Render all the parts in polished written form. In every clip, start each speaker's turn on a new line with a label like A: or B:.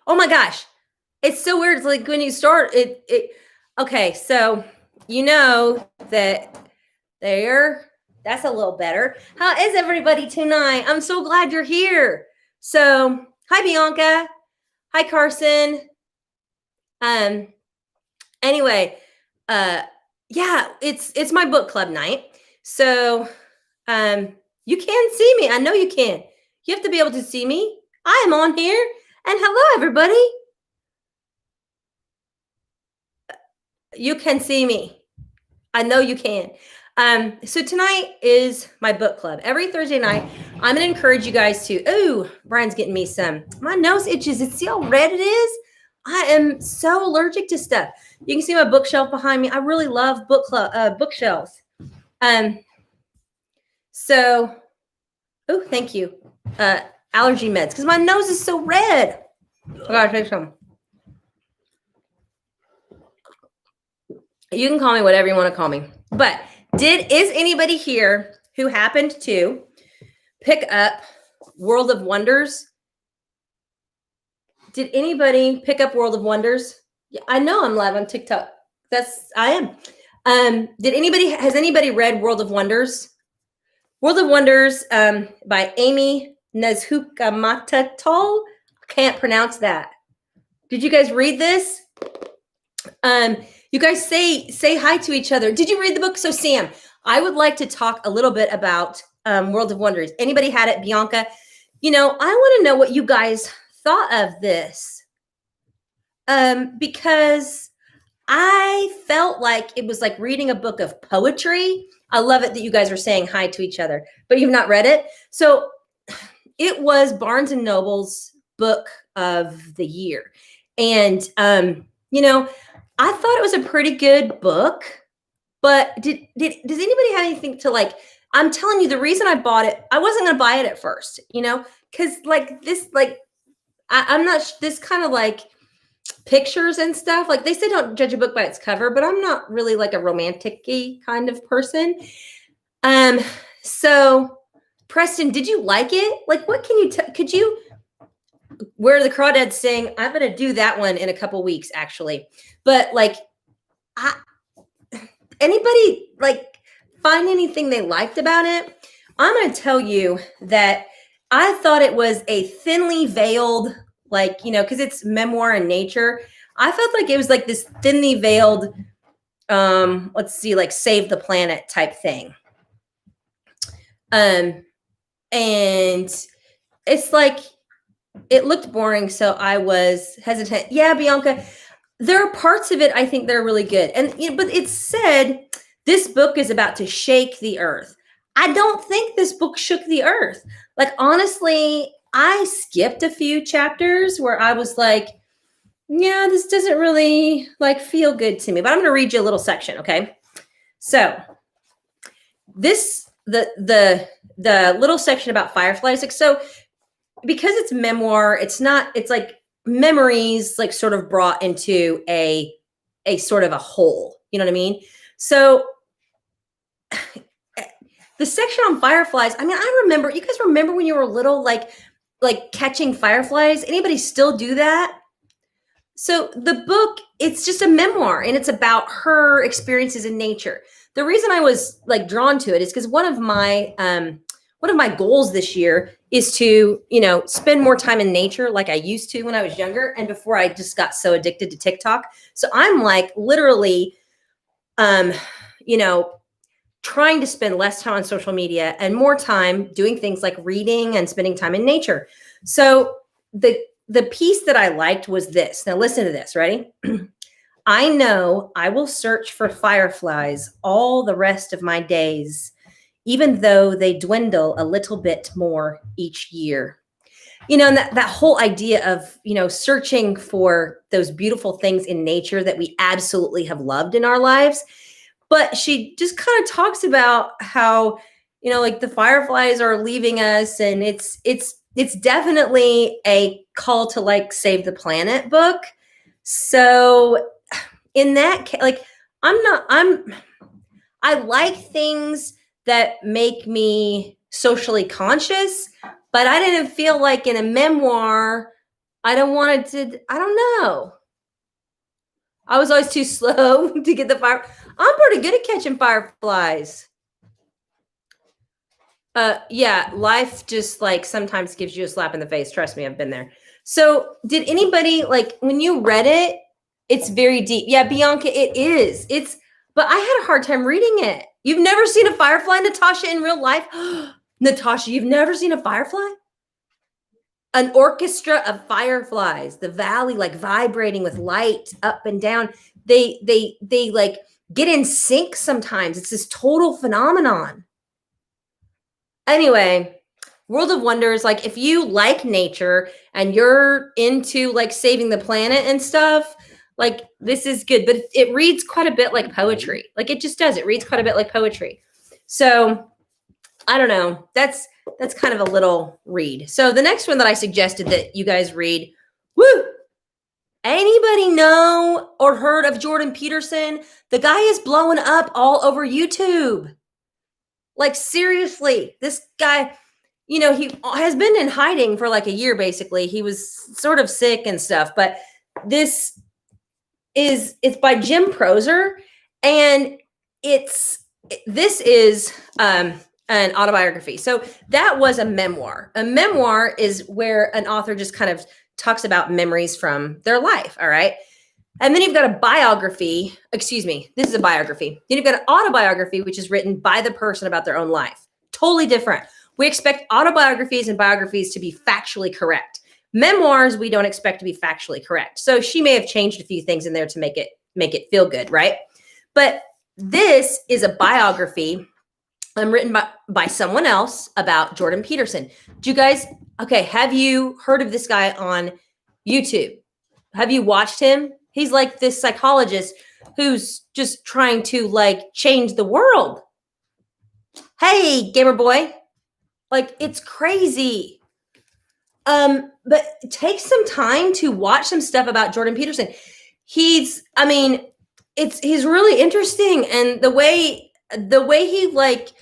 A: Oh my gosh. It's so weird. It's like when you start okay, so you know that there that's a little better. How is everybody tonight? I'm so glad you're here. So, hi Bianca. Hi Carson. Um anyway, uh yeah, it's my book club night. So, um you can see me. I know you can. You have to be able to see me. I am on here. And hello everybody. You can see me. I know you can. So tonight is my book club. Every Thursday night, I'm gonna encourage you guys to. Oh, Brian's getting me some. My nose itches. See how red it is? I am so allergic to stuff. You can see my bookshelf behind me. I really love bookshelves. So, oh, thank you. Allergy meds because my nose is so red. I gotta take some. You can call me whatever you want to call me. But is anybody here who happened to pick up World of Wonders? Did anybody pick up World of Wonders? Yeah, I know I'm live on TikTok. I am. Has anybody read World of Wonders? World of Wonders by Amy Nezhukumatathil. Can't pronounce that. Did you guys read this? You guys say hi to each other. Did you read the book? So Sam, I would like to talk a little bit about World of Wonders. Anybody had it? Bianca? I want to know what you guys thought of this. Because I felt like it was like reading a book of poetry. I love it that you guys are saying hi to each other, but you've not read it. So it was Barnes and Noble's book of the year. And, I thought it was a pretty good book, but does anybody have anything to like? I'm telling you, the reason I bought it, I wasn't going to buy it at first, because like this, like I'm not this kind of like pictures and stuff. Like they say, don't judge a book by its cover, but I'm not really like a romantic-y kind of person. So Preston, did you like it? Like, what can you could you? Where the Crawdads sing, I'm going to do that one in a couple weeks, actually. But like, anybody like find anything they liked about it? I'm going to tell you that I thought it was a thinly veiled, like, because it's memoir in nature. I felt like it was like this thinly veiled, let's see, like save the planet type thing. And it's like, it looked boring, so I was hesitant. Yeah, Bianca, there are parts of it I think they're really good. And but it said this book is about to shake the earth. I don't think this book shook the earth. Like honestly, I skipped a few chapters where I was like, yeah, this doesn't really like feel good to me. But I'm going to read you a little section, okay? So, the little section about fireflies, like so because it's memoir, it's like memories like sort of brought into a sort of a whole, you know what I mean? So the section on fireflies, I mean, you guys remember when you were little, like catching fireflies? Anybody still do that? So the book, it's just a memoir and it's about her experiences in nature. The reason I was like drawn to it is because one of my goals this year is to, spend more time in nature like I used to when I was younger and before I just got so addicted to TikTok. So I'm like literally, trying to spend less time on social media and more time doing things like reading and spending time in nature. So the piece that I liked was this. Now listen to this, ready? I know I will search for fireflies all the rest of my days, even though they dwindle a little bit more each year. And that whole idea of, searching for those beautiful things in nature that we absolutely have loved in our lives. But she just kind of talks about how, like the fireflies are leaving us, and it's definitely a call to like save the planet book. So in that case, like I like things that make me socially conscious, but I didn't feel like in a memoir, I don't know. I was always too slow to get the fire. I'm pretty good at catching fireflies. Yeah, life just like sometimes gives you a slap in the face. Trust me, I've been there. So, did anybody like when you read it? It's very deep. Yeah, Bianca, it is. But I had a hard time reading it. You've never seen a firefly, Natasha, in real life? Natasha, you've never seen a firefly? An orchestra of fireflies, the valley like vibrating with light up and down. They like get in sync sometimes. It's this total phenomenon. Anyway, World of Wonders, like if you like nature and you're into like saving the planet and stuff, like this is good, but it reads quite a bit like poetry. Like it just does. It reads quite a bit like poetry. So I don't know. That's kind of a little read. So the next one that I suggested that you guys read, woo! Anybody know or heard of Jordan Peterson? The guy is blowing up all over YouTube. Like seriously, this guy, he has been in hiding for like a year, basically. He was sort of sick and stuff, but it's by Jim Proser, and this is an autobiography. So that was a memoir. A memoir is where an author just kind of talks about memories from their life. All right. And then you've got a biography. Excuse me. This is a biography. Then you've got an autobiography, which is written by the person about their own life. Totally different. We expect autobiographies and biographies to be factually correct. Memoirs, we don't expect to be factually correct. So she may have changed a few things in there to make it feel good, right? But this is a biography written by someone else about Jordan Peterson. Do you guys, have you heard of this guy on YouTube? Have you watched him? He's like this psychologist who's just trying to like change the world. Hey, gamer boy. Like it's crazy. But take some time to watch some stuff about Jordan Peterson. He's really interesting. And the way he like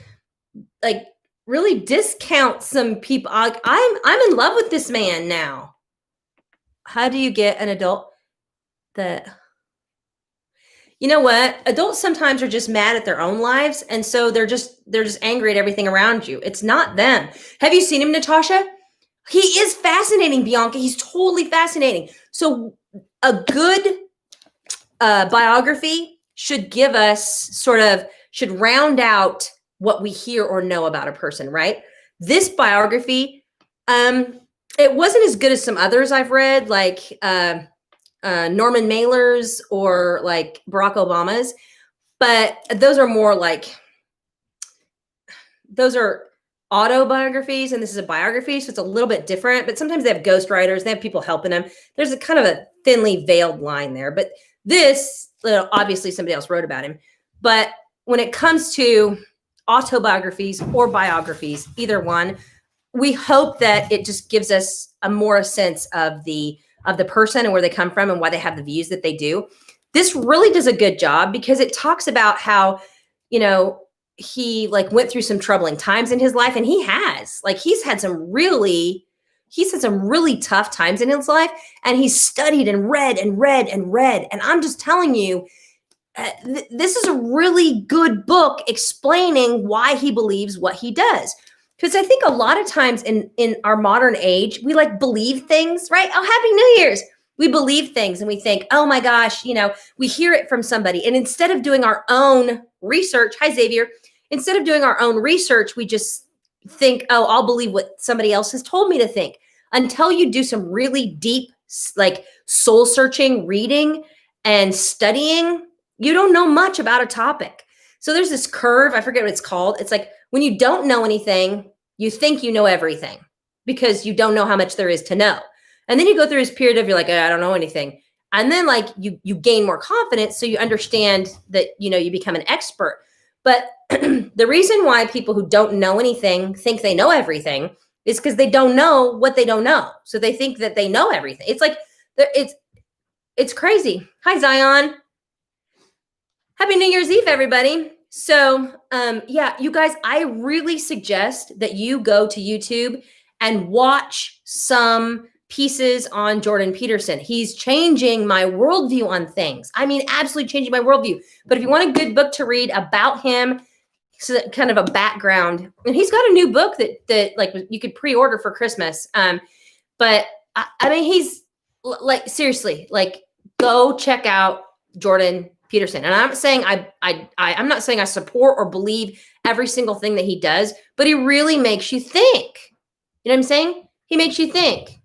A: really discounts some people. I'm in love with this man now. How do you get an adult that, you know what? Adults sometimes are just mad at their own lives. And so they're just angry at everything around you. It's not them. Have you seen him, Natasha? He is fascinating, Bianca. He's totally fascinating. So a good biography should should round out what we hear or know about a person, right? This biography, it wasn't as good as some others I've read, like Norman Mailer's or like Barack Obama's, but those are more like, those are autobiographies and this is a biography, so it's a little bit different, but sometimes they have ghostwriters, they have people helping them. There's a kind of a thinly veiled line there, but this, obviously somebody else wrote about him. But when it comes to autobiographies or biographies, either one, we hope that it just gives us a sense of the person and where they come from and why they have the views that they do. This really does a good job because it talks about how, he like went through some troubling times in his life, and he's had some really tough times in his life, and he's studied and read and read and read. And I'm just telling you, this is a really good book explaining why he believes what he does. Because I think a lot of times in our modern age, we like believe things, right? Oh, Happy New Year's. We believe things and we think, oh my gosh, we hear it from somebody. And instead of doing our own research, hi Xavier, instead of doing our own research, we just think, oh, I'll believe what somebody else has told me to think. Until you do some really deep, like soul searching reading and studying, you don't know much about a topic. So there's this curve, I forget what it's called. It's like when you don't know anything, you think you know everything because you don't know how much there is to know. And then you go through this period of you're like, I don't know anything. And then like you gain more confidence. So you understand that, you become an expert. But the reason why people who don't know anything think they know everything is because they don't know what they don't know. So they think that they know everything. It's like, it's crazy. Hi, Zion. Happy New Year's Eve, everybody. So, you guys, I really suggest that you go to YouTube and watch some pieces on Jordan Peterson. He's changing my worldview on things. I mean, absolutely changing my worldview. But if you want a good book to read about him, so kind of a background, and he's got a new book that like you could pre-order for Christmas. But I mean, he's like, seriously, like, go check out Jordan Peterson. And I'm not saying I'm not saying I support or believe every single thing that he does, but he really makes you think. You know what I'm saying? He makes you think.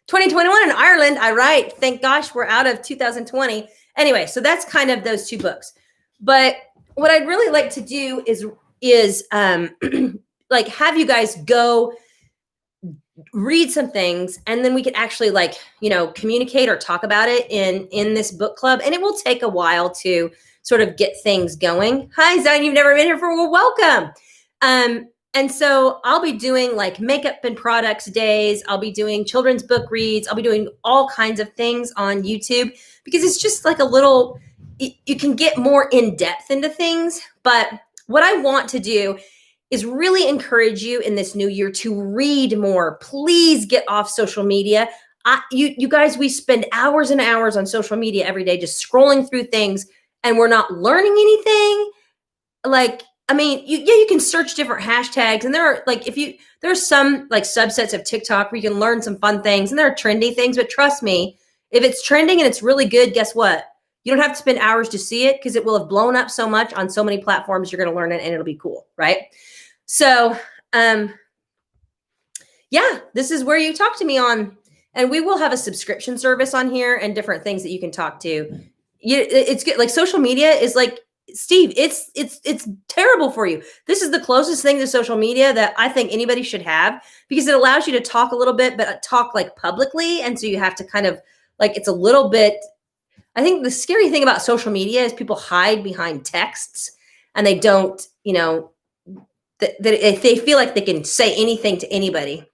A: 2021 in Ireland, I write. Thank gosh we're out of 2020. Anyway, so that's kind of those two books. But what I'd really like to do is like have you guys go read some things, and then we can actually, like, you know, communicate or talk about it in this book club. And it will take a while to sort of get things going. Hi, Zion, you've never been here for, well, welcome. And so I'll be doing like makeup and products days. I'll be doing children's book reads. I'll be doing all kinds of things on YouTube, because it's just like a little, you can get more in depth into things. But what I want to do is really encourage you in this new year to read more. Please get off social media. You guys, we spend hours and hours on social media every day, just scrolling through things, and we're not learning anything. Like, I mean, you can search different hashtags, and there are like, there are some like subsets of TikTok where you can learn some fun things, and there are trendy things. But trust me, if it's trending and it's really good, guess what? You don't have to spend hours to see it, because it will have blown up so much on so many platforms. You're going to learn it, and it'll be cool, right? So, yeah, this is where you talk to me on, and we will have a subscription service on here and different things that you can talk to. It's good. Like, social media is like, Steve, it's terrible for you. This is the closest thing to social media that I think anybody should have, because it allows you to talk a little bit, but talk like publicly. And so you have to kind of like, it's a little bit, I think the scary thing about social media is people hide behind texts, and they don't, you know, that if they feel like they can say anything to anybody.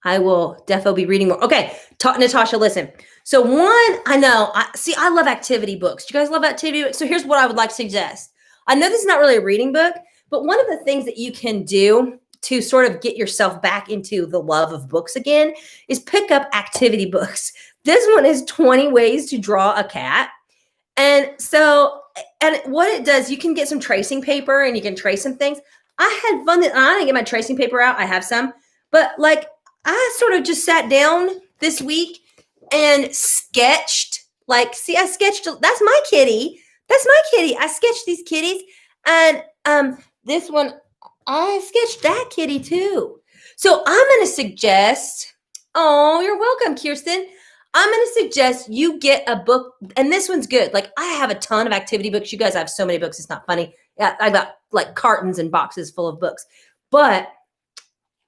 A: I will definitely be reading more. Okay, Natasha, listen. So one, I know, I love activity books. Do you guys love activity books? So here's what I would like to suggest. I know this is not really a reading book, but one of the things that you can do to sort of get yourself back into the love of books again is pick up activity books. This one is 20 Ways to Draw a Cat. And so, and what it does, you can get some tracing paper and you can trace some things. I had fun. I didn't get my tracing paper out. I have some, but like I sort of just sat down this week and sketched. Like, see, I sketched. That's my kitty. That's my kitty. I sketched these kitties, and this one I sketched that kitty too. So I'm going to suggest. Oh, you're welcome, Kirsten. I'm going to suggest you get a book, and this one's good. Like, I have a ton of activity books. You guys have so many books. It's not funny. I got like cartons and boxes full of books. But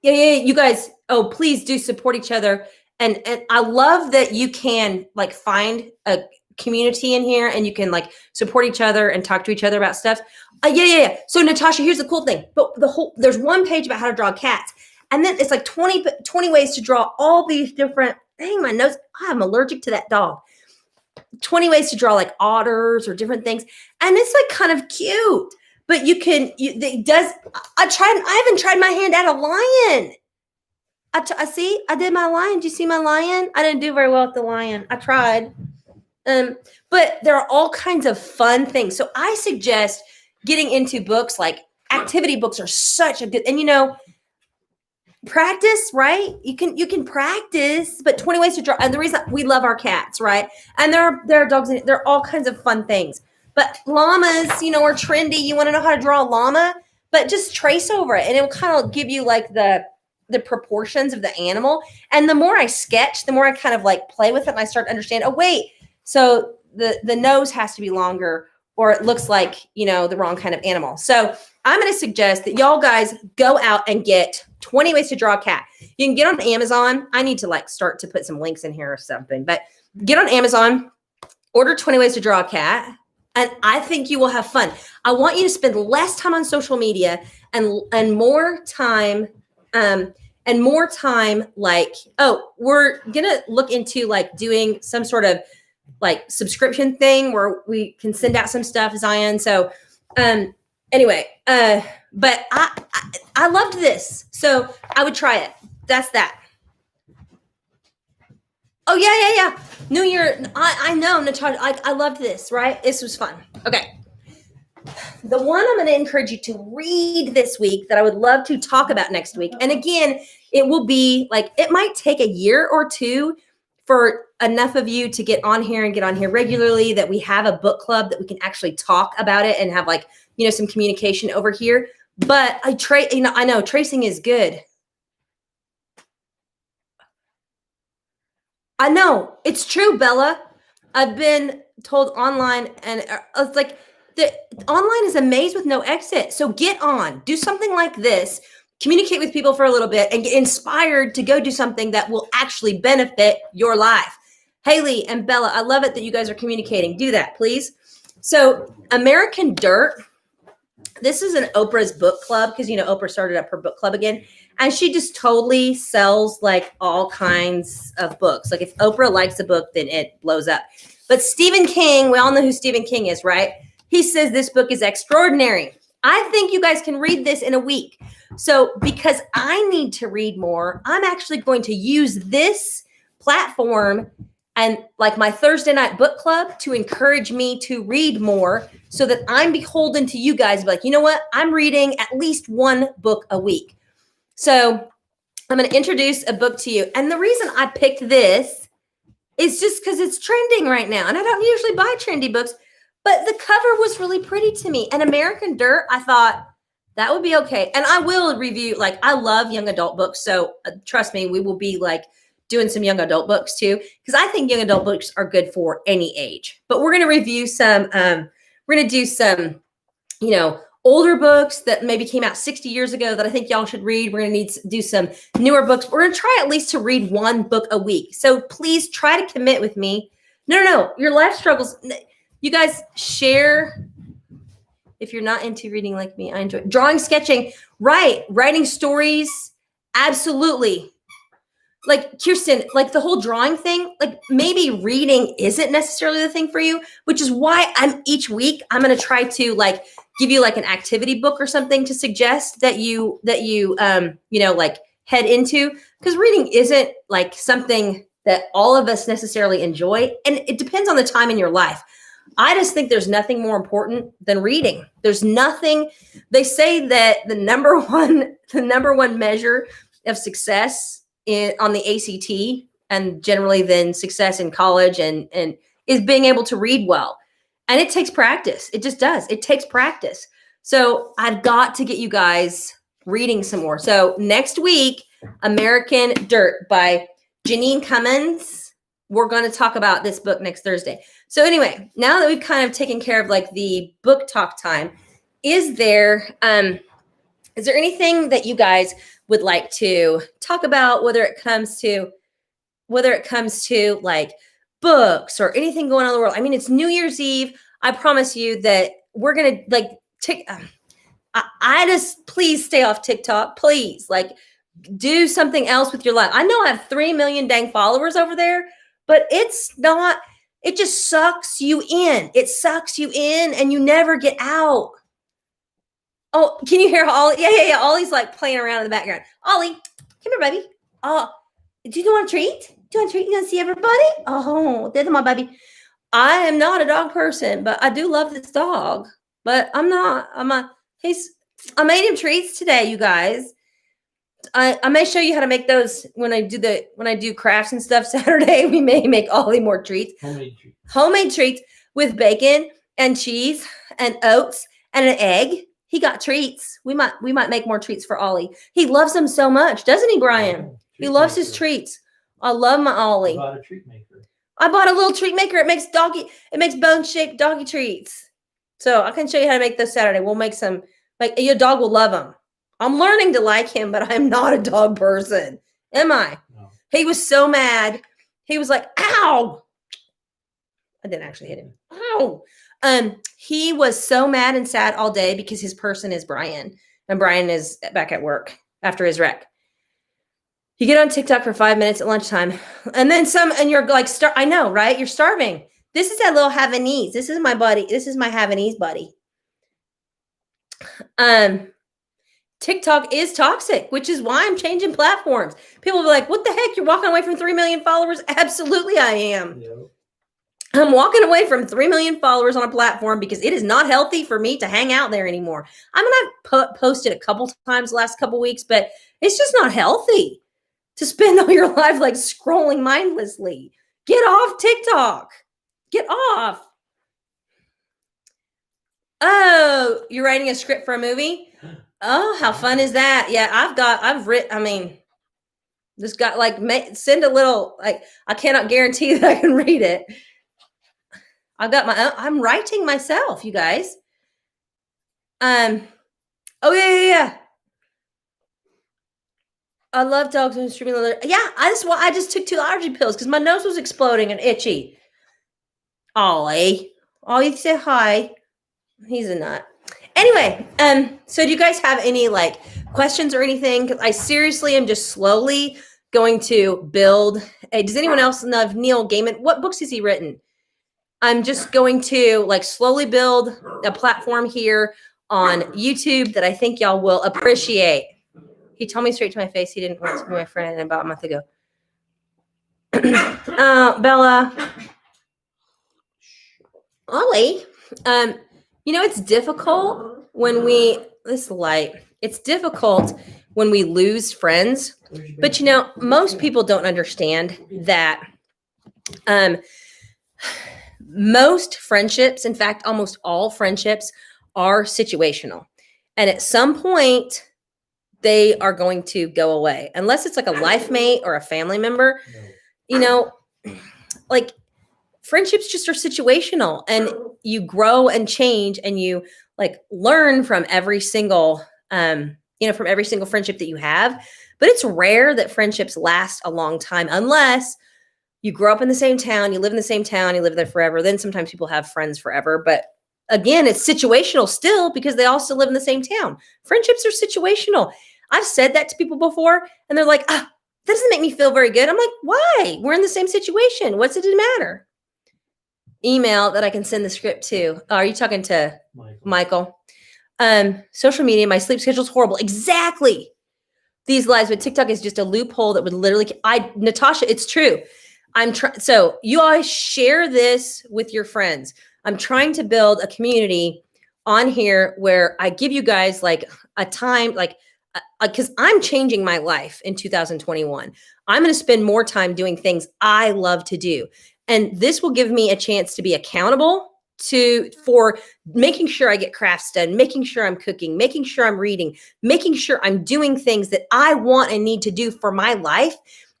A: yeah, you guys, oh, please do support each other. And I love that you can like find a community in here, and you can like support each other and talk to each other about stuff. Yeah. So Natasha, here's the cool thing. But there's one page about how to draw cats. And then it's like 20 ways to draw all these different, dang, my nose, I'm allergic to that dog. 20 ways to draw like otters or different things. And it's like kind of cute, but I haven't tried my hand at a lion. I did my lion. Do you see my lion? I didn't do very well with the lion. I tried. But there are all kinds of fun things. So I suggest getting into books. Like activity books are such a good, and you know, practice, right? You can practice, but 20 ways to draw. And the reason we love our cats, right? And there are dogs, and there are all kinds of fun things. But llamas, you know, are trendy. You want to know how to draw a llama, but just trace over it, and it will kind of give you like the proportions of the animal. And the more I sketch, the more I kind of like play with it, and I start to understand, oh wait, so the nose has to be longer, or it looks like, you know, the wrong kind of animal. So I'm going to suggest that y'all guys go out and get 20 Ways to Draw a Cat. You can get on Amazon. I need to like start to put some links in here or something, but get on Amazon, order 20 Ways to Draw a Cat, and I think you will have fun. I want you to spend less time on social media and more time, like, oh, we're going to look into like doing some sort of like subscription thing where we can send out some stuff, Zion. So, anyway, but I loved this, so I would try it. That's that. Oh, yeah. New Year. I know, Natasha. I loved this, right? This was fun. Okay. The one I'm going to encourage you to read this week that I would love to talk about next week. And again, it will be like, it might take a year or two for enough of you to get on here and get on here regularly that we have a book club that we can actually talk about it and have, like, some communication over here. But I know tracing is good. I know it's true, Bella. I've been told online, and it's like the online is a maze with no exit. So get on, do something like this, communicate with people for a little bit, and get inspired to go do something that will actually benefit your life. Haley and Bella, I love it that you guys are communicating. Do that, please. So American Dirt. This is an Oprah's book club because Oprah started up her book club again, and she just totally sells like all kinds of books. Like if Oprah likes a book, then it blows up. But Stephen King, we all know who Stephen King is, right? He says this book is extraordinary. I think you guys can read this in a week. So because I need to read more, I'm actually going to use this platform and like my Thursday night book club to encourage me to read more so that I'm beholden to you guys. Like, you know what? I'm reading at least one book a week. So I'm going to introduce a book to you. And the reason I picked this is just because it's trending right now. And I don't usually buy trendy books, but the cover was really pretty to me. And American Dirt, I thought that would be okay. And I will review, like, I love young adult books. So trust me, we will be like doing some young adult books too, because I think young adult books are good for any age. But we're going to review some, we're going to do some, older books that maybe came out 60 years ago that I think y'all should read. We're going to need to do some newer books. We're going to try at least to read one book a week. So please try to commit with me. No. Your life struggles. You guys share. If you're not into reading like me, I enjoy drawing, sketching, writing stories. Absolutely. Like Kirsten, like the whole drawing thing, like maybe reading isn't necessarily the thing for you, which is why each week I'm going to try to like give you like an activity book or something to suggest that you like head into, because reading isn't like something that all of us necessarily enjoy. And it depends on the time in your life. I just think there's nothing more important than reading. There's nothing. They say that the number one measure of success on the ACT and generally then success in college and is being able to read well. And it takes practice. It just does. It takes practice. So I've got to get you guys reading some more. So next week, American Dirt by Janine Cummins. We're going to talk about this book next Thursday. So anyway, now that we've kind of taken care of like the book talk time, is there anything that you guys would like to talk about, whether it comes to like books or anything going on in the world? I mean, it's New Year's Eve. I promise you that we're going to like I just, please stay off TikTok. Please, like, do something else with your life. I know I have 3 million dang followers over there, but it's not, it just sucks you in. It sucks you in and you never get out. Oh, can you hear Ollie? Yeah. Ollie's like playing around in the background. Ollie, come here, baby. Oh, do you want a treat? Do you want a treat? You want to see everybody? Oh, there's my baby. I am not a dog person, but I do love this dog. But I made him treats today, you guys. I may show you how to make those when I do crafts and stuff Saturday. We may make Ollie more treats. Homemade treats with bacon and cheese and oats and an egg. He got treats. We might make more treats for Ollie. He loves them so much, doesn't he, Brian? He loves his treats. I love my Ollie.
B: I bought a treat maker.
A: I bought a little treat maker. It makes bone-shaped doggy treats. So I can show you how to make those Saturday. We'll make some, like, your dog will love them. I'm learning to like him, but I'm not a dog person. Am I?
B: No.
A: He was so mad. He was like, ow. I didn't actually hit him. Ow. He was so mad and sad all day because his person is Brian, and Brian is back at work after his wreck. You get on TikTok for 5 minutes at lunchtime, and then and you're like, I know, right? You're starving. This is that little Havanese. This is my buddy. This is my Havanese buddy. TikTok is toxic, which is why I'm changing platforms. People will be like, what the heck? You're walking away from 3 million followers? Absolutely, I am.
B: Yep.
A: I'm walking away from 3 million followers on a platform because it is not healthy for me to hang out there anymore. I mean, I've posted a couple times the last couple weeks, but it's just not healthy to spend all your life like scrolling mindlessly. Get off TikTok. Get off. Oh, you're writing a script for a movie? Oh, how fun is that? Yeah, I've written, I mean, just got like, send a little, like, I cannot guarantee that I can read it. I've got I'm writing myself, you guys. Oh yeah. I love dogs and streaming. Yeah, I just took 2 allergy pills because my nose was exploding and itchy. Ollie, you say hi. He's a nut. Anyway, so do you guys have any like questions or anything? Because I seriously am just slowly going to build. Does anyone else know Neil Gaiman? What books has he written? I'm just going to like slowly build a platform here on YouTube that I think y'all will appreciate. He told me straight to my face he didn't want to be my friend about a month ago. Bella. Ollie. It's difficult when it's difficult when we lose friends. But most people don't understand that most friendships, in fact, almost all friendships are situational. And at some point, they are going to go away. Unless it's like a life mate or a family member, like friendships just are situational and you grow and change and you like learn from every single, from every single friendship that you have. But it's rare that friendships last a long time unless you grow up in the same town, you live in the same town, you live there forever. Then sometimes people have friends forever. But again, it's situational still because they all still live in the same town. Friendships are situational. I've said that to people before and they're like, that doesn't make me feel very good. I'm like, why? We're in the same situation. What's it matter? Email that I can send the script to. Are you talking to Michael? Social media, my sleep schedule's horrible. Exactly. These lives, but TikTok is just a loophole that would literally, Natasha, it's true. So you always share this with your friends. I'm trying to build a community on here where I give you guys like a time, like, because I'm changing my life in 2021. I'm going to spend more time doing things I love to do. And this will give me a chance to be accountable for making sure I get crafts done, making sure I'm cooking, making sure I'm reading, making sure I'm doing things that I want and need to do for my life.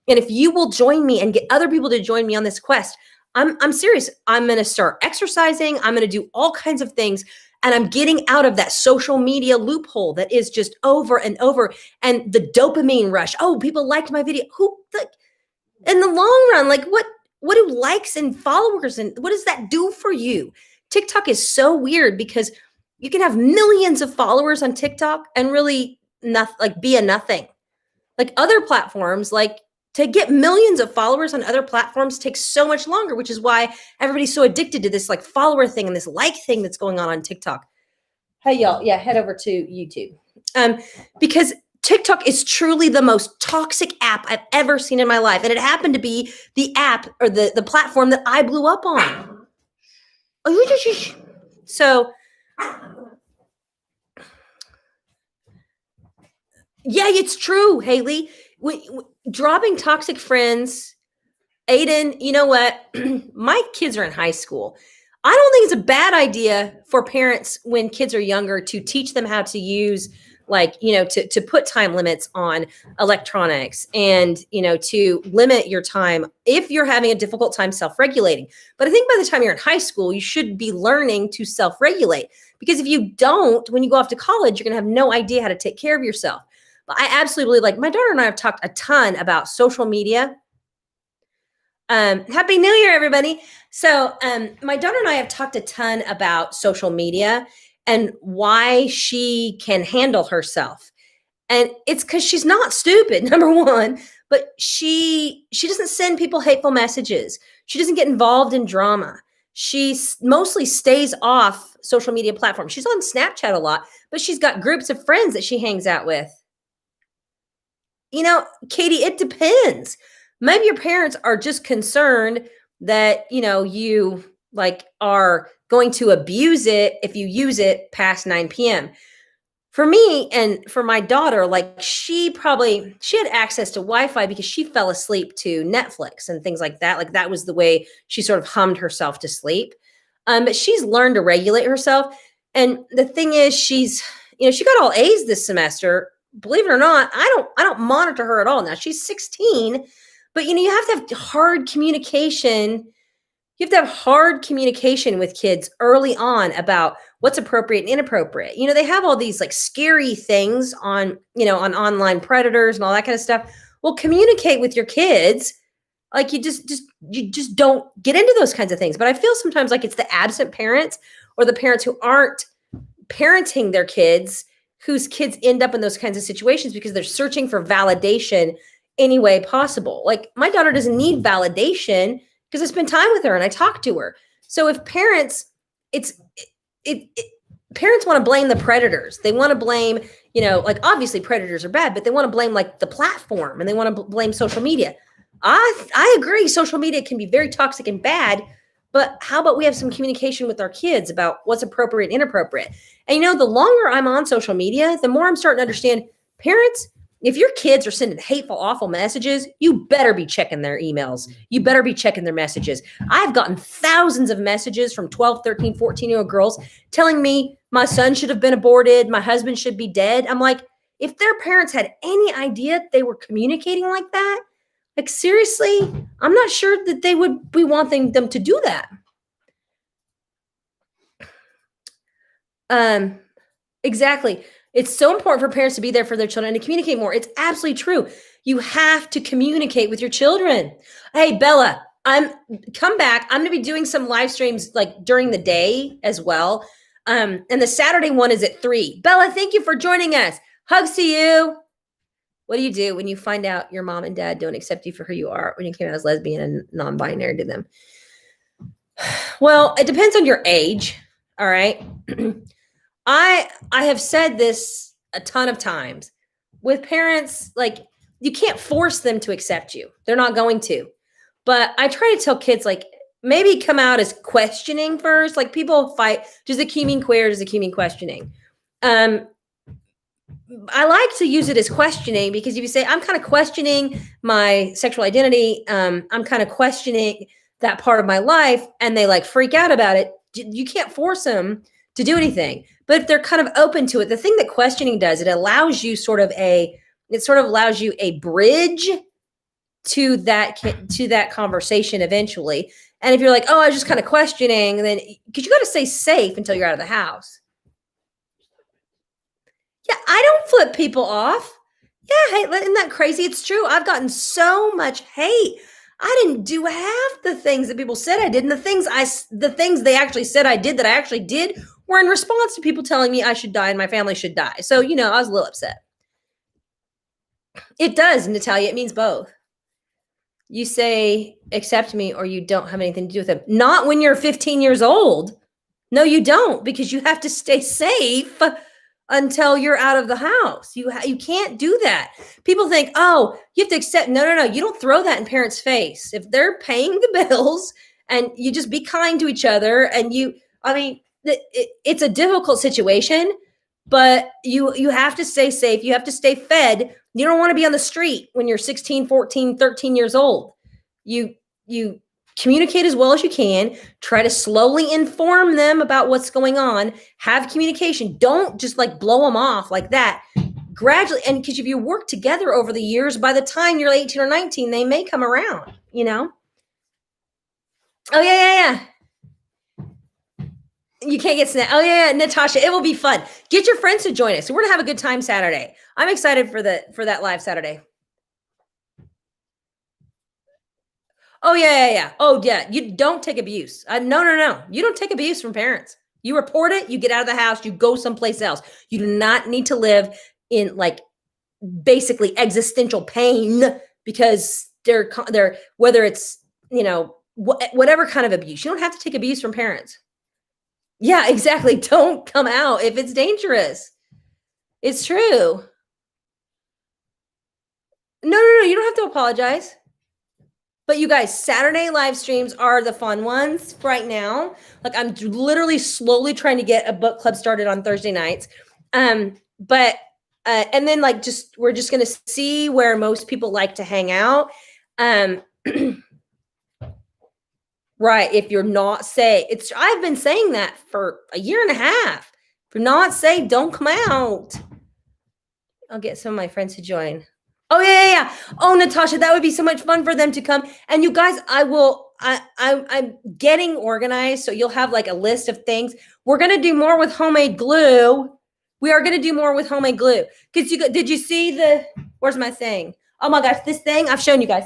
A: And if you will join me and get other people to join me on this quest, I'm serious. I'm going to start exercising. I'm going to do all kinds of things. And I'm getting out of that social media loophole that is just over and over. And the dopamine rush. Oh, people liked my video. In the long run, like what do likes and followers and what does that do for you? TikTok is so weird because you can have millions of followers on TikTok and really be a nothing. Like other platforms, like to get millions of followers on other platforms takes so much longer, which is why everybody's so addicted to this like follower thing and this like thing that's going on TikTok. Hey y'all, yeah, head over to YouTube. Because TikTok is truly the most toxic app I've ever seen in my life. And it happened to be the app or the platform that I blew up on. So yeah, it's true, Haley. Dropping toxic friends, Aiden, you know what? My kids are in high school. I don't think it's a bad idea for parents when kids are younger to teach them how to use to put time limits on electronics and, to limit your time if you're having a difficult time self-regulating. But I think by the time you're in high school, you should be learning to self-regulate because if you don't, when you go off to college, you're going to have no idea how to take care of yourself. But I absolutely my daughter and I have talked a ton about social media. Happy New Year, everybody. So my daughter and I have talked a ton about social media and why she can handle herself. And it's because she's not stupid, number one, but she doesn't send people hateful messages. She doesn't get involved in drama. mostly stays off social media platforms. She's on Snapchat a lot, but she's got groups of friends that she hangs out with. Katie, it depends. Maybe your parents are just concerned that, you like are going to abuse it if you use it past 9 p.m. For me and for my daughter, like she had access to Wi-Fi because she fell asleep to Netflix and things like that. Like that was the way she sort of hummed herself to sleep. But she's learned to regulate herself. And the thing is, she got all A's this semester. Believe it or not, I don't monitor her at all now. She's 16, but you have to have hard communication. You have to have hard communication with kids early on about what's appropriate and inappropriate. They have all these like scary things on online predators and all that kind of stuff. Well, communicate with your kids. Like you just don't get into those kinds of things. But I feel sometimes like it's the absent parents or the parents who aren't parenting their kids whose kids end up in those kinds of situations because they're searching for validation any way possible. Like my daughter doesn't need validation because I spend time with her and I talk to her. So if parents, parents want to blame the predators. They want to blame, like obviously predators are bad, but they want to blame like the platform and they want to blame social media. I agree. Social media can be very toxic and bad, but how about we have some communication with our kids about what's appropriate and inappropriate? And the longer I'm on social media, the more I'm starting to understand parents, if your kids are sending hateful, awful messages, you better be checking their emails. You better be checking their messages. I've gotten thousands of messages from 12, 13, 14-year-old girls telling me my son should have been aborted. My husband should be dead. I'm like, if their parents had any idea they were communicating like that, like seriously, I'm not sure that they would be wanting them to do that. Exactly. It's so important for parents to be there for their children and to communicate more. It's absolutely true. You have to communicate with your children. Hey, Bella, come back. I'm going to be doing some live streams like during the day as well. And the Saturday one is at 3. Bella, thank you for joining us. Hugs to you. What do you do when you find out your mom and dad don't accept you for who you are when you came out as lesbian and non-binary to them? Well, it depends on your age. All right. I have said this a ton of times with parents, like you can't force them to accept you. They're not going to. But I try to tell kids, like, maybe come out as questioning first. Like people fight, does the Q mean queer? Does the Q mean questioning? I like to use it as questioning because if you say, I'm kind of questioning my sexual identity, I'm kind of questioning that part of my life, and they like freak out about it, you can't force them to do anything. But if they're kind of open to it, the thing that questioning does, it allows you allows you a bridge to that conversation eventually. And if you're like, oh, I was just kind of questioning, then because you got to stay safe until you're out of the house. Yeah, I don't flip people off. Yeah, hey, isn't that crazy? It's true. I've gotten so much hate. I didn't do half the things that people said I did, and the things they actually said I did that I actually did were in response to people telling me I should die and my family should die. So, I was a little upset. It does, Natalia. It means both. You say, accept me, or you don't have anything to do with them. Not when you're 15 years old. No, you don't, because you have to stay safe until you're out of the house. You can't do that. People think, oh, you have to accept. No. You don't throw that in parents' face. If they're paying the bills and you just be kind to each other and it's a difficult situation, but you have to stay safe. You have to stay fed. You don't want to be on the street when you're 16, 14, 13 years old. You communicate as well as you can. Try to slowly inform them about what's going on. Have communication. Don't just like blow them off like that. Gradually, and because if you work together over the years, by the time you're 18 or 19, they may come around, Oh, yeah. You can't get snapped. Oh, yeah, Natasha, it will be fun. Get your friends to join us. We're going to have a good time Saturday. I'm excited for that live Saturday. Oh, yeah. Oh, yeah. You don't take abuse. No. You don't take abuse from parents. You report it. You get out of the house. You go someplace else. You do not need to live in like basically existential pain because they're whether it's, whatever kind of abuse. You don't have to take abuse from parents. Yeah, exactly. Don't come out if it's dangerous. It's true. No, you don't have to apologize. But you guys, Saturday live streams are the fun ones right now. Like I'm literally slowly trying to get a book club started on Thursday nights. But and then like we're just gonna see where most people like to hang out. Right. If you're not saved, I've been saying that for a year and a half. If you're not saved, don't come out. I'll get some of my friends to join. Oh yeah. Oh, Natasha, that would be so much fun for them to come. And you guys, I'm getting organized. So you'll have like a list of things. We're going to do more with homemade glue. We are going to do more with homemade glue. Because did you see where's my thing? Oh my gosh, this thing I've shown you guys.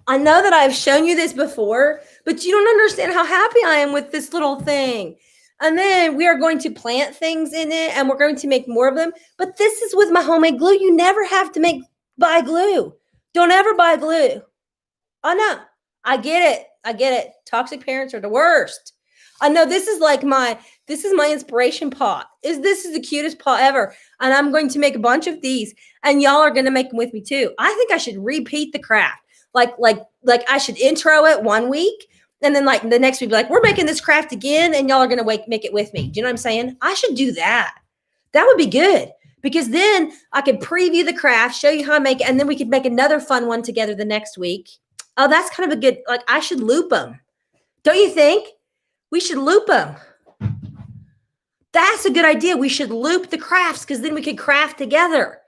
A: I know that I've shown you this before, but you don't understand how happy I am with this little thing. And then we are going to plant things in it and we're going to make more of them. But this is with my homemade glue. You never have to buy glue. Don't ever buy glue. Oh no, I get it. Toxic parents are the worst. I know this is my inspiration pot. This is the cutest pot ever. And I'm going to make a bunch of these and y'all are going to make them with me too. I think I should repeat the craft. Like I should intro it one week. And then like the next week, be like, we're making this craft again and y'all are going to make it with me. Do you know what I'm saying? I should do that. That would be good because then I could preview the craft, show you how I make it. And then we could make another fun one together the next week. Oh, that's kind of a good, like I should loop them. Don't you think? We should loop them. That's a good idea. We should loop the crafts because then we could craft together.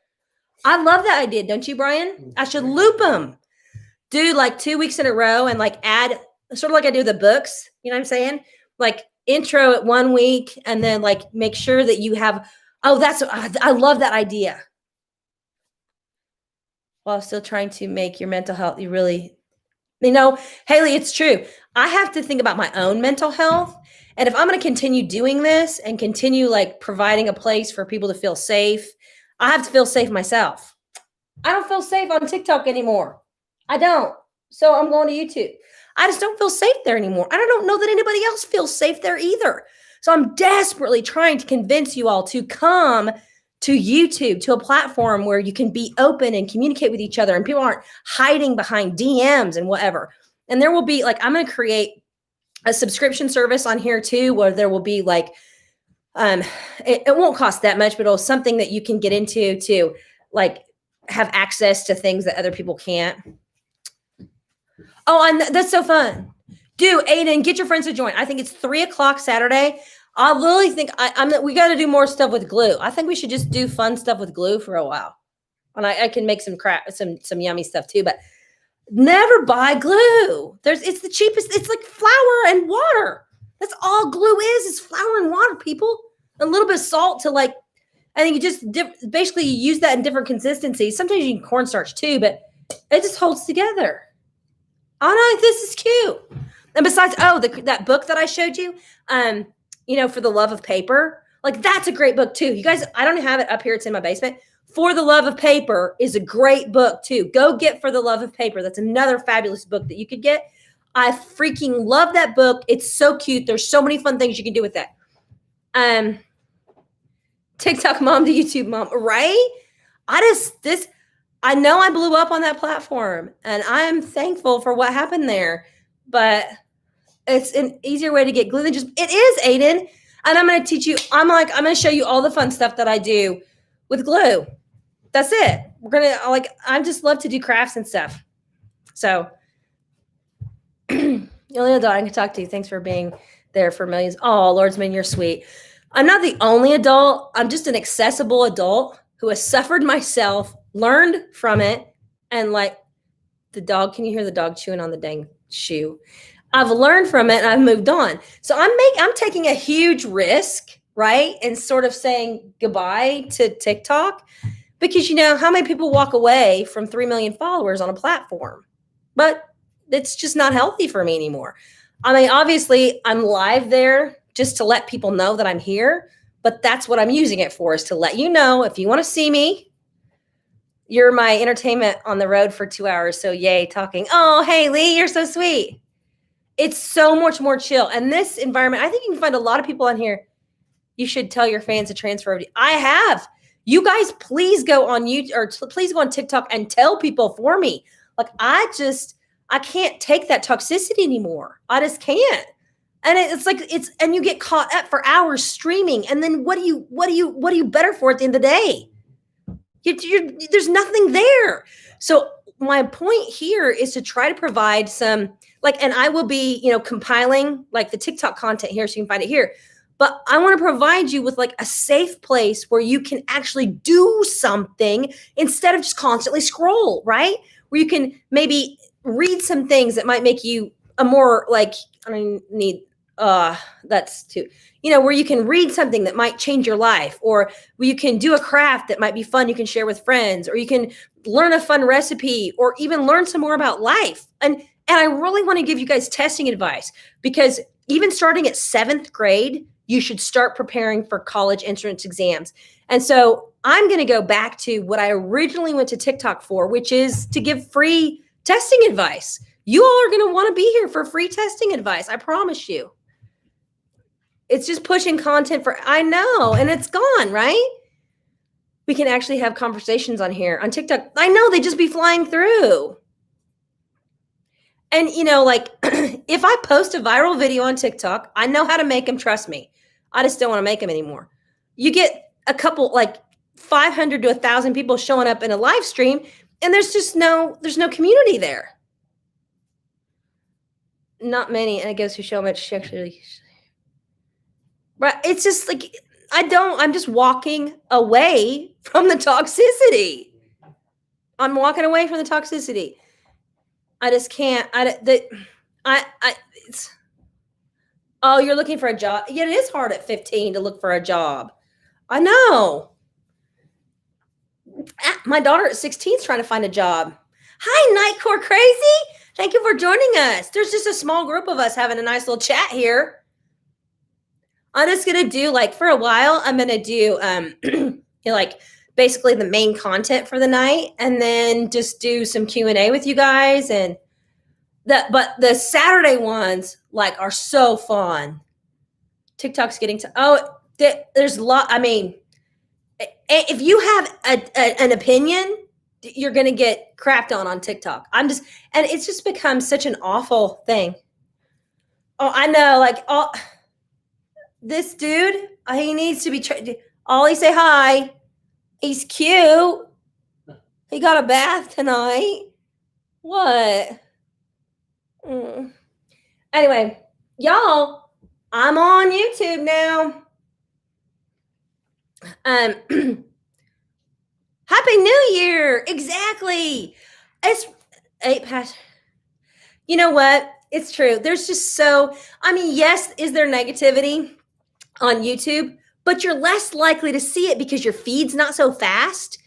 A: I love that idea. Don't you, Brian? I should loop them. Do like 2 weeks in a row and like add sort of like I do the books, you know what I'm saying? Like intro it 1 week and then like make sure that you have, I love that idea. While still trying to make your mental health, Haley, it's true. I have to think about my own mental health. And if I'm going to continue doing this and continue like providing a place for people to feel safe, I have to feel safe myself. I don't feel safe on TikTok anymore. I don't. So I'm going to YouTube. I just don't feel safe there anymore. And I don't know that anybody else feels safe there either. So I'm desperately trying to convince you all to come to YouTube, to a platform where you can be open and communicate with each other and people aren't hiding behind DMs and whatever. And there will be like, I'm going to create a subscription service on here too, where there will be like, it won't cost that much, but it'll something that you can get into to like have access to things that other people can't. Oh, and that's so fun. Aiden, get your friends to join. I think it's 3:00 Saturday. I literally think we got to do more stuff with glue. I think we should just do fun stuff with glue for a while. And I can make some yummy stuff too, but never buy glue. It's the cheapest. It's like flour and water. That's all glue is. It's flour and water, people. A little bit of salt to like, I think you just basically use that in different consistencies. Sometimes you can cornstarch too, but it just holds together. Oh no, this is cute. And besides, that book that I showed you, For the Love of Paper, like that's a great book too. You guys, I don't have it up here. It's in my basement. For the Love of Paper is a great book too. Go get For the Love of Paper. That's another fabulous book that you could get. I freaking love that book. It's so cute. There's so many fun things you can do with that. TikTok mom to YouTube mom, right? I know I blew up on that platform and I'm thankful for what happened there, but it's an easier way to get glue than it is, Aiden. And I'm going to teach you, I'm going to show you all the fun stuff that I do with glue. That's it. I just love to do crafts and stuff. So only adult I can talk to you. Thanks for being there for millions. Oh, Lordsman, you're sweet. I'm not the only adult. I'm just an accessible adult who has suffered myself, learned from it, and like the dog, can you hear the dog chewing on the dang shoe? I've learned from it and I've moved on. So I'm taking a huge risk, right? And sort of saying goodbye to TikTok because how many people walk away from 3 million followers on a platform? But it's just not healthy for me anymore. I mean, obviously I'm live there just to let people know that I'm here, but that's what I'm using it for, is to let you know if you want to see me, You're my entertainment on the road for 2 hours. So yay, talking. Oh, hey, Lee, you're so sweet. It's so much more chill. And this environment, I think you can find a lot of people on here. You should tell your fans to transfer over. I have. You guys, please go on YouTube or please go on TikTok and tell people for me. Like I can't take that toxicity anymore. I just can't. And it's like and you get caught up for hours streaming. And then what are you better for at the end of the day? There's nothing there. So my point here is to try to provide some and I will be, compiling like the TikTok content here so you can find it here. But I want to provide you with like a safe place where you can actually do something instead of just constantly scroll, right? Where you can maybe read some things that might make you a more that's too, where you can read something that might change your life, or where you can do a craft that might be fun you can share with friends, or you can learn a fun recipe, or even learn some more about life. And I really want to give you guys testing advice, because even starting at 7th grade, you should start preparing for college entrance exams. And so I'm going to go back to what I originally went to TikTok for, which is to give free testing advice. You all are going to want to be here for free testing advice. I promise you. It's just pushing content I know, and it's gone, right? We can actually have conversations on here on TikTok. I know they just be flying through. And, if I post a viral video on TikTok, I know how to make them, trust me. I just don't want to make them anymore. You get a couple, 500 to 1,000 people showing up in a live stream, and there's no community there. Not many, and it goes to show much actually. Right. It's just I'm just walking away from the toxicity. I'm walking away from the toxicity. I just can't. You're looking for a job. Yeah, it is hard at 15 to look for a job. I know. My daughter at 16 is trying to find a job. Hi, Nightcore Crazy. Thank you for joining us. There's just a small group of us having a nice little chat here. I'm just going to do for a while, I'm going to do basically the main content for the night, and then just do some Q&A with you guys. And but the Saturday ones are so fun. TikTok's getting there's a lot. I mean, if you have an opinion, you're going to get crapped on TikTok. And it's just become such an awful thing. Oh, I know. This dude, he needs to be Ollie, say hi. He's cute. He got a bath tonight. What? Anyway, y'all, I'm on YouTube now. Happy New Year. Exactly. It's 8 past. You know what? It's true. There's just yes, is there negativity on YouTube? But you're less likely to see it because your feed's not so fast.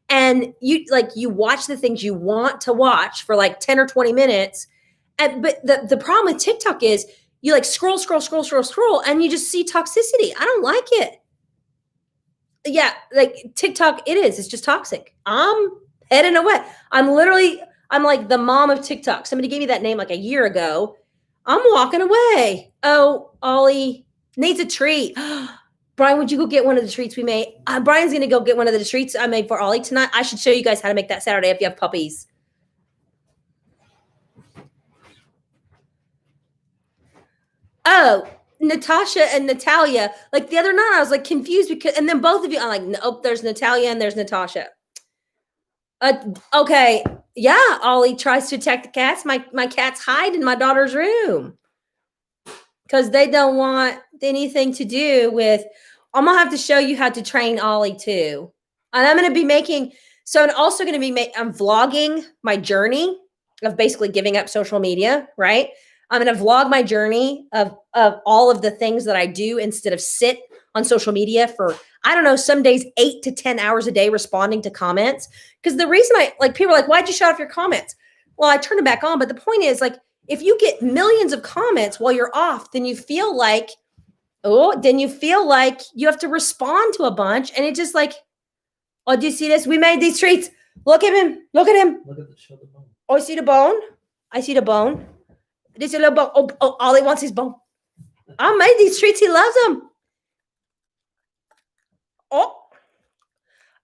A: And you watch the things you want to watch for 10 or 20 minutes. But the problem with TikTok is you scroll, and you just see toxicity. I don't like it. Yeah, TikTok, it's just toxic. I'm heading away. I'm like the mom of TikTok. Somebody gave me that name a year ago. I'm walking away. Oh, Ollie needs a treat. Brian, would you go get one of the treats we made? Brian's going to go get one of the treats I made for Ollie tonight. I should show you guys how to make that Saturday if you have puppies. Oh, Natasha and Natalia. The other night, I was confused and then both of you, I'm nope, there's Natalia and there's Natasha. Okay. Yeah, Ollie tries to attack the cats. My cats hide in my daughter's room because they don't want anything to do with. I'm gonna have to show you how to train Ollie too, and I'm gonna be I'm also gonna be I'm vlogging my journey of basically giving up social media. Right, I'm gonna vlog my journey of all of the things that I do instead of sit on social media for some days 8 to 10 hours a day responding to comments. Because the reason people are why'd you shut off your comments? Well, I turn it back on, but the point is if you get millions of comments while you're off, then you feel you have to respond to a bunch. And it's just oh, do you see this? We made these treats. Look at him. Look at him.
B: Look at the show the bone.
A: Oh, I see the bone. I see the bone. There's a little bone. Oh, all he wants is bone. I made these treats. He loves them.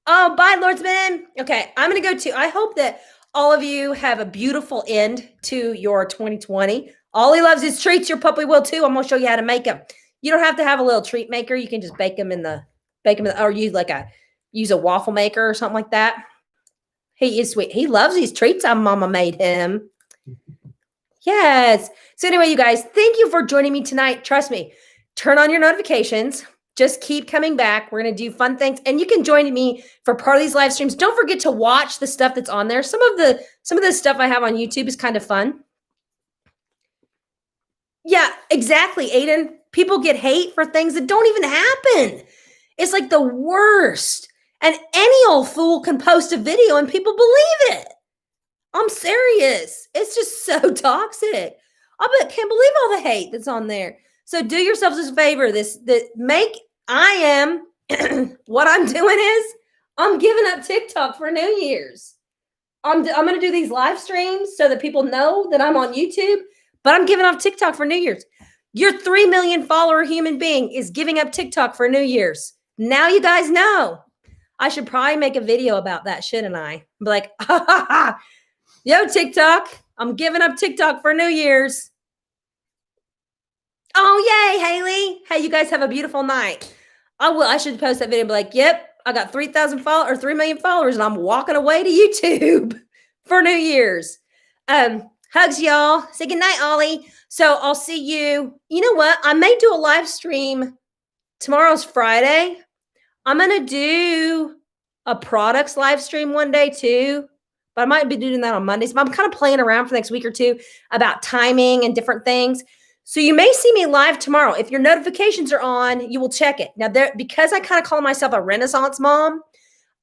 A: Oh, bye, Lordsman. Okay, I'm going to go to, I hope that all of you have a beautiful end to your 2020. All he loves is treats. Your puppy will too. I'm going to show you how to make them. You don't have to have a little treat maker. You can just bake them or use a waffle maker or something like that. He is sweet. He loves these treats Mama made him. Yes. So anyway, you guys, thank you for joining me tonight. Trust me, turn on your notifications. Just keep coming back. We're going to do fun things. And you can join me for part of these live streams. Don't forget to watch the stuff that's on there. Some of the stuff I have on YouTube is kind of fun. Yeah, exactly, Aiden. People get hate for things that don't even happen. It's like the worst. And any old fool can post a video and people believe it. I'm serious. It's just so toxic. Can't believe all the hate that's on there. So do yourselves a favor. What I'm doing is I'm giving up TikTok for New Year's. I'm going to do these live streams so that people know that I'm on YouTube, but I'm giving up TikTok for New Year's. Your 3 million follower human being is giving up TikTok for New Year's. Now you guys know. I should probably make a video about that, shouldn't I? Be like, yo, TikTok, I'm giving up TikTok for New Year's. Oh, yay, Haley. Hey, you guys have a beautiful night. I should post that video and be like, yep, I got 3 million followers and I'm walking away to YouTube for New Year's. Hugs, y'all. Say goodnight, Ollie. So I'll see you. You know what? I may do a live stream. Tomorrow's Friday. I'm going to do a products live stream one day too, but I might be doing that on Mondays. But I'm kind of playing around for the next week or two about timing and different things. So you may see me live tomorrow. If your notifications are on, you will check it. Now, because I kind of call myself a Renaissance mom,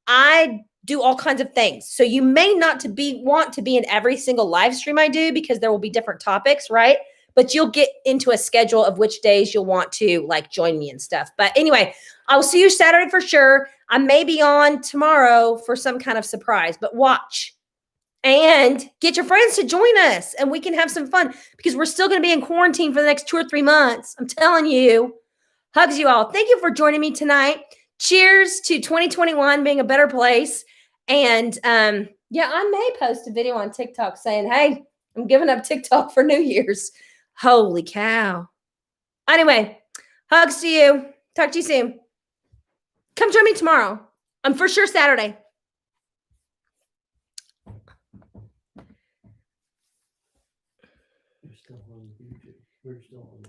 A: I do all kinds of things. So you may not want to be in every single live stream I do because there will be different topics, right? But you'll get into a schedule of which days you'll want to join me and stuff. But anyway, I'll see you Saturday for sure. I may be on tomorrow for some kind of surprise, but watch. And get your friends to join us and we can have some fun because we're still going to be in quarantine for the next 2 or 3 months. I'm telling you. Hugs you all. Thank you for joining me tonight. Cheers to 2021 being a better place. And I may post a video on TikTok saying, hey, I'm giving up TikTok for New Year's. Holy cow. Anyway, hugs to you. Talk to you soon. Come join me tomorrow. I'm for sure Saturday.
B: You're still on YouTube. We're still on